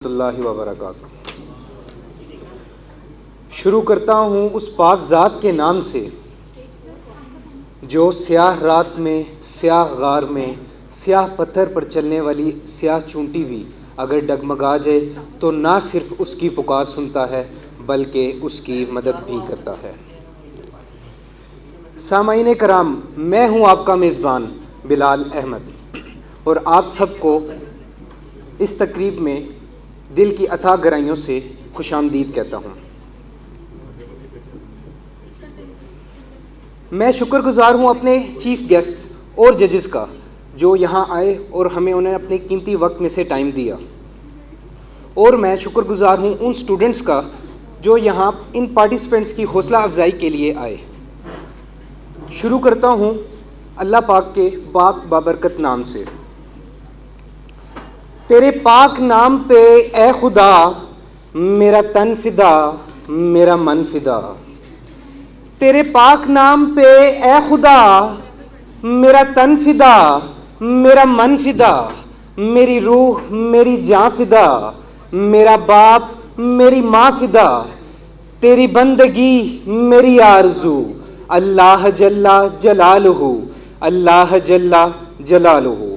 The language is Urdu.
اللہ وبرکاتہ۔ شروع کرتا ہوں اس پاک ذات کے نام سے جو سیاہ رات میں، سیاہ غار میں، سیاہ پتھر پر چلنے والی سیاہ چونٹی بھی اگر ڈگمگا جائے تو نہ صرف اس کی پکار سنتا ہے بلکہ اس کی مدد بھی کرتا ہے۔ سامعین کرام، میں ہوں آپ کا میزبان بلال احمد اور آپ سب کو اس تقریب میں دل کی اتھاہ گہرائیوں سے خوش آمدید کہتا ہوں۔ میں شکر گزار ہوں اپنے چیف گیسٹ اور ججز کا جو یہاں آئے اور انہوں نے اپنے قیمتی وقت میں سے ٹائم دیا، اور میں شکر گزار ہوں ان سٹوڈنٹس کا جو یہاں ان پارٹیسپینٹس کی حوصلہ افزائی کے لیے آئے۔ شروع کرتا ہوں اللہ پاک کے پاک بابرکت نام سے۔ تیرے پاک نام پہ اے خدا میرا تن فدا، میرا من فدا۔ تیرے پاک نام پہ اے خدا میرا تن فدا، میرا من فدا، میری روح میری جاں فدا، میرا باپ میری ماں فدا، تیری بندگی میری آرزو، اللہ جل جلالہ، اللہ جل جلالہ۔